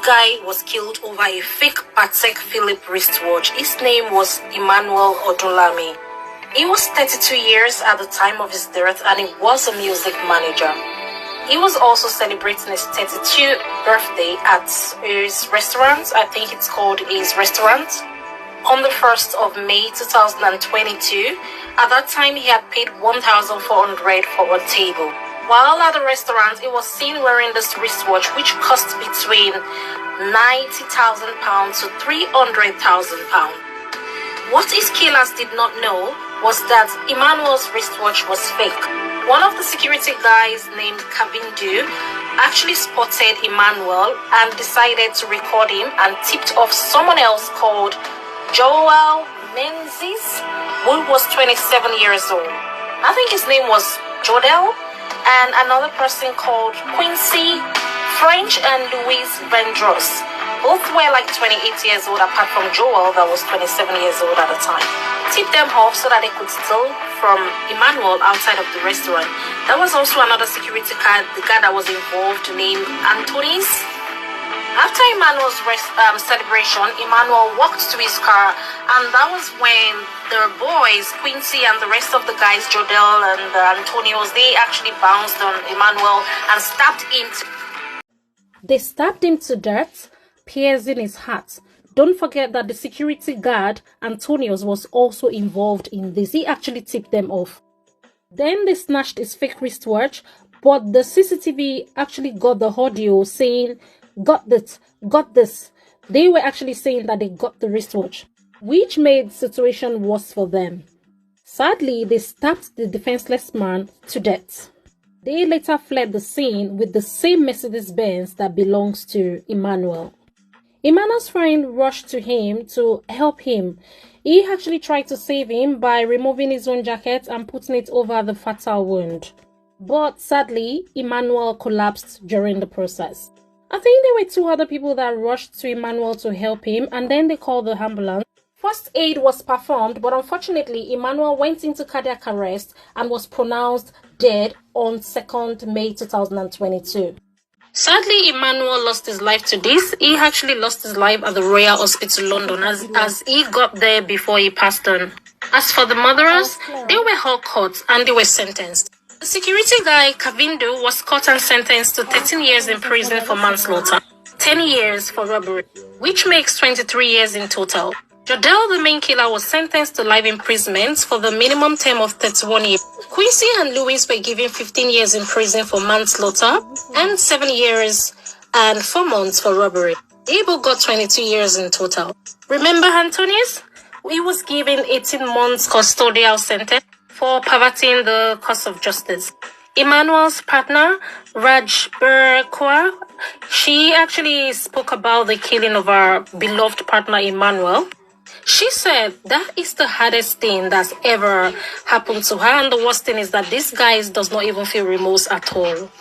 guy was killed over a fake Patek Philippe wristwatch. His name was Emmanuel Odunlami. He was 32 years at the time of his death and he was a music manager. He was also celebrating his 32th birthday at his restaurant. I think it's called his restaurant. On the 1st of May 2022. At that time, he had paid 1,400 for a table. While at the restaurant, he was seen wearing this wristwatch, which cost between £90,000 to £300,000. What his killers did not know was that Emmanuel's wristwatch was fake. One of the security guys named Kavindu actually spotted Emmanuel and decided to record him and tipped off someone else called Joel Menzies, who was 27 years old. I think his name was Jodel, and another person called Quincy French and Louise Vendros. Both were like 28 years old, apart from Joel that was 27 years old at the time. Tipped them off so that they could steal from Emmanuel outside of the restaurant. There was also another security guard, the guy that was involved, named Antonis. After Emmanuel's celebration, Emmanuel walked to his car, and that was when the boys, Quincy and the rest of the guys, Jodel and Antonios, they actually bounced on Emmanuel and stabbed him. They stabbed him to death, piercing his heart. Don't forget that the security guard, Antonios, was also involved in this. He actually tipped them off. Then they snatched his fake wristwatch, but the CCTV actually got the audio saying, got this. They were actually saying that they got the wristwatch, which made the situation worse for them. Sadly, they stabbed the defenseless man to death. They later fled the scene with the same Mercedes-Benz that belongs to Emmanuel. Emmanuel's friend rushed to him to help him. He actually tried to save him by removing his own jacket and putting it over the fatal wound. But sadly, Emmanuel collapsed during the process. I think there were two other people that rushed to Emmanuel to help him, and then they called the ambulance. First aid was performed, but unfortunately, Emmanuel went into cardiac arrest and was pronounced dead on 2nd May 2022. Sadly, Emmanuel lost his life to this. He actually lost his life at the Royal Hospital London as he got there before he passed on. As for the murderers, they were all caught and they were sentenced. The security guy, Kavindu, was caught and sentenced to 13 years in prison for manslaughter, 10 years for robbery, which makes 23 years in total. Jodel, the main killer, was sentenced to life imprisonment for the minimum term of 31 years. Quincy and Louis were given 15 years in prison for manslaughter and 7 years and 4 months for robbery. They both got 22 years in total. Remember Antonius? He was given 18 months custodial sentence for perverting the cause of justice. Emmanuel's partner, Raj Kaur, she actually spoke about the killing of our beloved partner Emmanuel. She said that is the hardest thing that's ever happened to her, and the worst thing is that this guy does not even feel remorse at all.